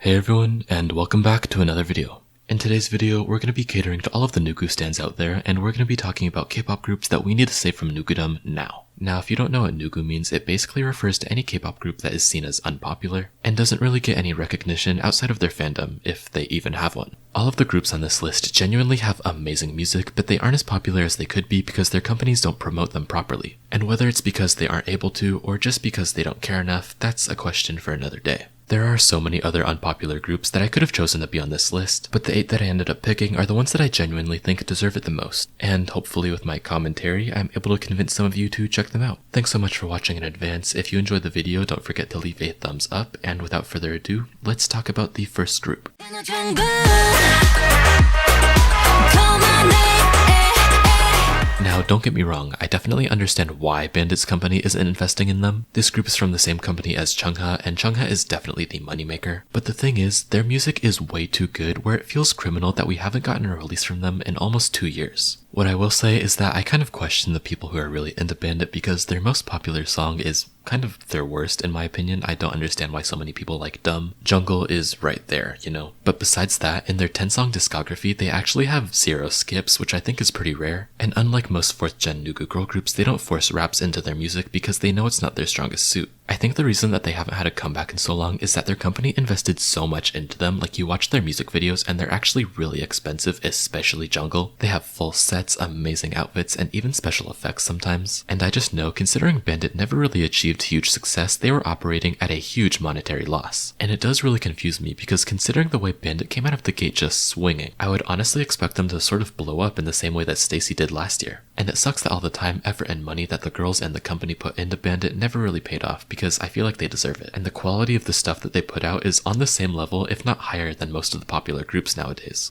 Hey everyone, and welcome back to another video. In today's video, we're going to be catering to all of the nugu stands out there, and we're going to be talking about K-pop groups that we need to save from nugudom now. Now, if you don't know what nugu means, it basically refers to any K-pop group that is seen as unpopular, and doesn't really get any recognition outside of their fandom, if they even have one. All of the groups on this list genuinely have amazing music, but they aren't as popular as they could be because their companies don't promote them properly. And whether it's because they aren't able to, or just because they don't care enough, that's a question for another day. There are so many other unpopular groups that I could have chosen to be on this list, but the 8 that I ended up picking are the ones that I genuinely think deserve it the most. And hopefully with my commentary, I'm able to convince some of you to check them out. Thanks so much for watching in advance. If you enjoyed the video, don't forget to leave a thumbs up, and without further ado, let's talk about the first group. Now, don't get me wrong, I definitely understand why Bvndit's company isn't investing in them. This group is from the same company as Chungha, and Chungha is definitely the moneymaker. But the thing is, their music is way too good where it feels criminal that we haven't gotten a release from them in almost 2 years. What I will say is that I kind of question the people who are really into Bvndit because their most popular song is kind of their worst in my opinion. I don't understand why so many people like Dumb. Jungle is right there, you know. But besides that, in their 10-song discography, they actually have 0 skips, which I think is pretty rare. And unlike most 4th gen nugu girl groups, they don't force raps into their music because they know it's not their strongest suit. I think the reason that they haven't had a comeback in so long is that their company invested so much into them. Like, you watch their music videos and they're actually really expensive, especially Jungle. They have full sets, amazing outfits, and even special effects sometimes. And I just know, considering Bvndit never really achieved huge success, they were operating at a huge monetary loss. And it does really confuse me because considering the way Bvndit came out of the gate just swinging, I would honestly expect them to sort of blow up in the same way that Stacey did last year. And it sucks that all the time, effort, and money that the girls and the company put into Bvndit never really paid off because I feel like they deserve it. And the quality of the stuff that they put out is on the same level, if not higher, than most of the popular groups nowadays.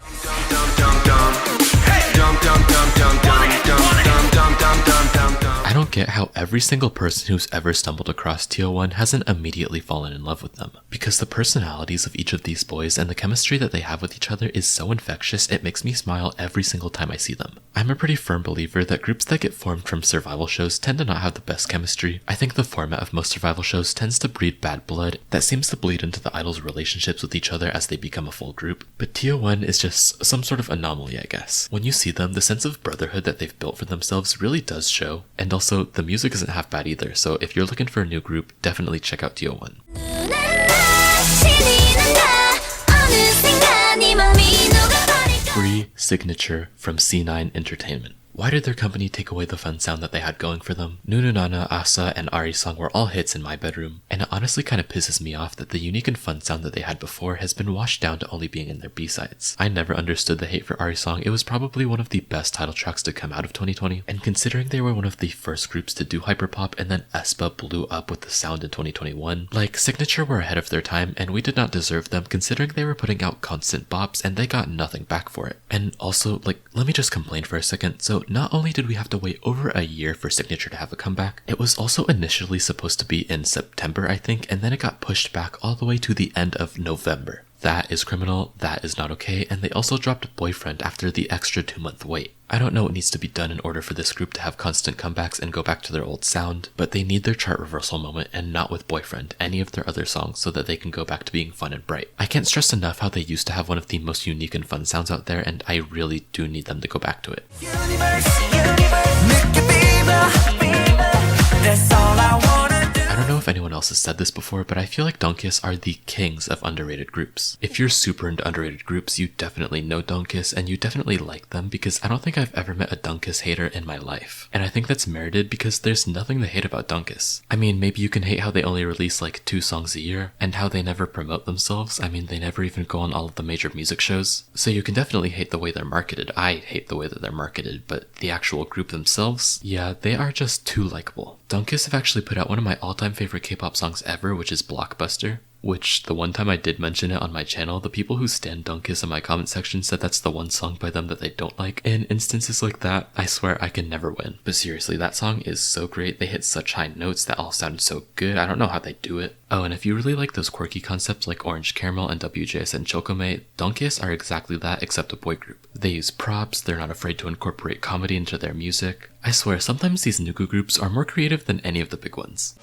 I don't get how every single person who's ever stumbled across TO1 hasn't immediately fallen in love with them, because the personalities of each of these boys and the chemistry that they have with each other is so infectious it makes me smile every single time I see them. I'm a pretty firm believer that groups that get formed from survival shows tend to not have the best chemistry. I think the format of most survival shows tends to breed bad blood that seems to bleed into the idols' relationships with each other as they become a full group, but TO1 is just some sort of anomaly, I guess. When you see them, the sense of brotherhood that they've built for themselves really does show, and also the music isn't half bad either, so if you're looking for a new group, definitely check out TO1. Free Cignature from C9 Entertainment. Why did their company take away the fun sound that they had going for them? Nununana, Asa, and Ari's song were all hits in my bedroom, and it honestly kind of pisses me off that the unique and fun sound that they had before has been washed down to only being in their B-sides. I never understood the hate for Ari's song. It was probably one of the best title tracks to come out of 2020, and considering they were one of the first groups to do hyperpop and then Aespa blew up with the sound in 2021, like, Cignature were ahead of their time, and we did not deserve them considering they were putting out constant bops and they got nothing back for it. And also, like, let me just complain for a second. So not only did we have to wait over a year for Cignature to have a comeback, it was also initially supposed to be in September, I think, and then it got pushed back all the way to the end of November. That is criminal, that is not okay, and they also dropped Boyfriend after the extra 2-month wait. I don't know what needs to be done in order for this group to have constant comebacks and go back to their old sound, but they need their chart reversal moment and not with Boyfriend, any of their other songs, so that they can go back to being fun and bright. I can't stress enough how they used to have one of the most unique and fun sounds out there, and I really do need them to go back to it. I don't know if anyone else has said this before, but I feel like Donkiss are the kings of underrated groups. If you're super into underrated groups, you definitely know Donkiss, and you definitely like them, because I don't think I've ever met a Donkiss hater in my life. And I think that's merited because there's nothing to hate about Donkiss. I mean, maybe you can hate how they only release like 2 songs a year, and how they never promote themselves. I mean, they never even go on all of the major music shows. So you can definitely hate the way they're marketed. I hate the way that they're marketed, but the actual group themselves, yeah, they are just too likable. Donkiss have actually put out one of my all-time favorite K-pop songs ever, which is Blockbuster, which the one time I did mention it on my channel, the people who stan Donkiss in my comment section said that's the one song by them that they don't like. In instances like that, I swear I can never win. But seriously, that song is so great. They hit such high notes that all sound so good. I don't know how they do it. Oh, and if you really like those quirky concepts like Orange Caramel and WJSN Chokome, Donkiss are exactly that except a boy group. They use props, they're not afraid to incorporate comedy into their music. I swear, sometimes these nugu groups are more creative than any of the big ones.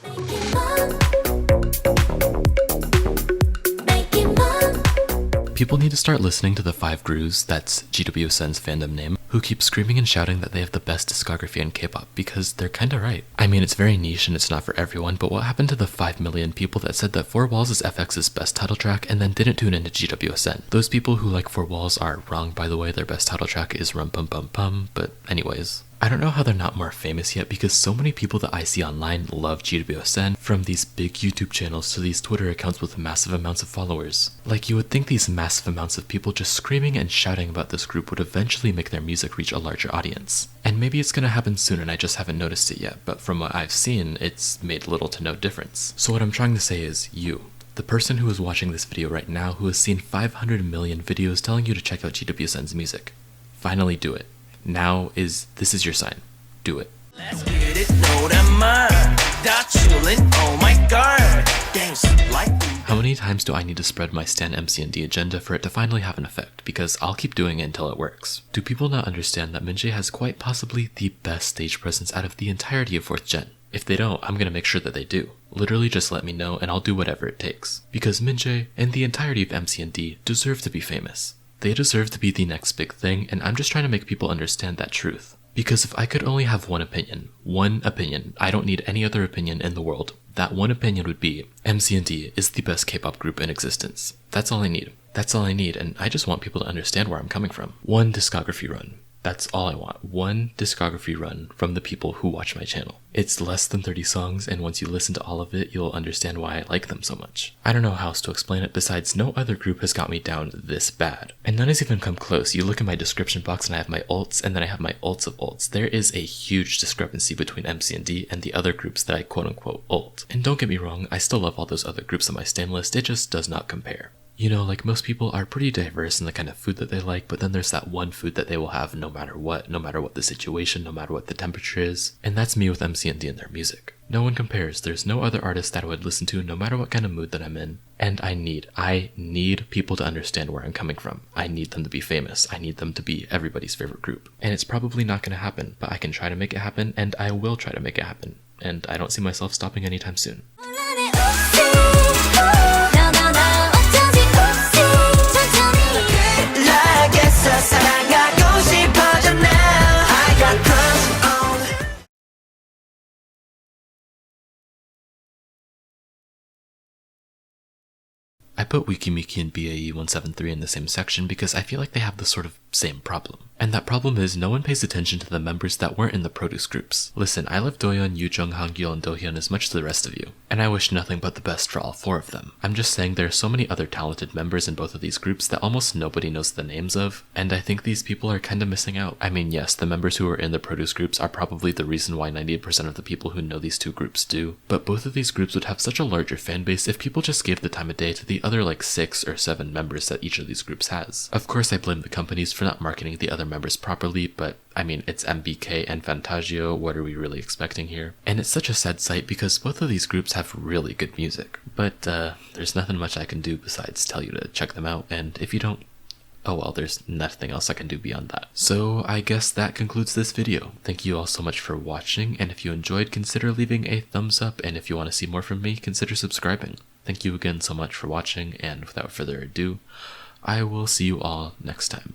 People need to start listening to the 5 Grus, that's GWSN's fandom name, who keep screaming and shouting that they have the best discography in K-pop, because they're kinda right. I mean, it's very niche and it's not for everyone, but what happened to the 5 million people that said that 4 Walls is FX's best title track and then didn't tune into GWSN? Those people who like 4 Walls are wrong, by the way. Their best title track is Rum Pum Pum Pum, but anyways. I don't know how they're not more famous yet, because so many people that I see online love GWSN, from these big YouTube channels to these Twitter accounts with massive amounts of followers. Like, you would think these massive amounts of people just screaming and shouting about this group would eventually make their music reach a larger audience. And maybe it's gonna happen soon and I just haven't noticed it yet, but from what I've seen, it's made little to no difference. So what I'm trying to say is, you, the person who is watching this video right now who has seen 500 million videos telling you to check out GWSN's music, finally do it. This is your sign. Do it. Let's get it, know them that chillin', oh my god. Dance like. How many times do I need to spread my Stan MCND agenda for it to finally have an effect? Because I'll keep doing it until it works. Do people not understand that Minjae has quite possibly the best stage presence out of the entirety of 4th Gen? If they don't, I'm gonna make sure that they do. Literally just let me know and I'll do whatever it takes. Because Minjae and the entirety of MCND deserve to be famous. They deserve to be the next big thing, and I'm just trying to make people understand that truth. Because if I could only have one opinion, I don't need any other opinion in the world, that one opinion would be, MCND is the best K-pop group in existence. That's all I need. That's all I need, and I just want people to understand where I'm coming from. One discography run. That's all I want. One discography run from the people who watch my channel. It's less than 30 songs, and once you listen to all of it, you'll understand why I like them so much. I don't know how else to explain it, besides no other group has got me down this bad. And none has even come close. You look in my description box and I have my Ults, and then I have my Ults of Ults. There is a huge discrepancy between MCND and the other groups that I quote-unquote ult. And don't get me wrong, I still love all those other groups on my stan list, it just does not compare. You know, like, most people are pretty diverse in the kind of food that they like, but then there's that one food that they will have no matter what the situation, no matter what the temperature is. And that's me with MCND and their music. No one compares. There's no other artist that I would listen to no matter what kind of mood that I'm in. And I need people to understand where I'm coming from. I need them to be famous. I need them to be everybody's favorite group. And it's probably not going to happen, but I can try to make it happen, and I will try to make it happen. And I don't see myself stopping anytime soon. I put Weki, Meki, and BAE 173 in the same section because I feel like they have the sort of same problem. And that problem is no one pays attention to the members that weren't in the produce groups. Listen, I love Doyeon, Yujeong, Hangul, and Dohyun as much as the rest of you, and I wish nothing but the best for all 4 of them. I'm just saying there are so many other talented members in both of these groups that almost nobody knows the names of, and I think these people are kinda missing out. I mean, yes, the members who are in the produce groups are probably the reason why 98% of the people who know these 2 groups do, but both of these groups would have such a larger fan base if people just gave the time of day to the other like 6 or 7 members that each of these groups has. Of course, I blame the companies for not marketing the other members properly, but I mean, it's MBK and Fantagio, what are we really expecting here? And it's such a sad sight because both of these groups have really good music, but there's nothing much I can do besides tell you to check them out, and if you don't, oh well, there's nothing else I can do beyond that. So I guess that concludes this video. Thank you all so much for watching, and if you enjoyed, consider leaving a thumbs up, and if you want to see more from me, consider subscribing. Thank you again so much for watching, and without further ado, I will see you all next time.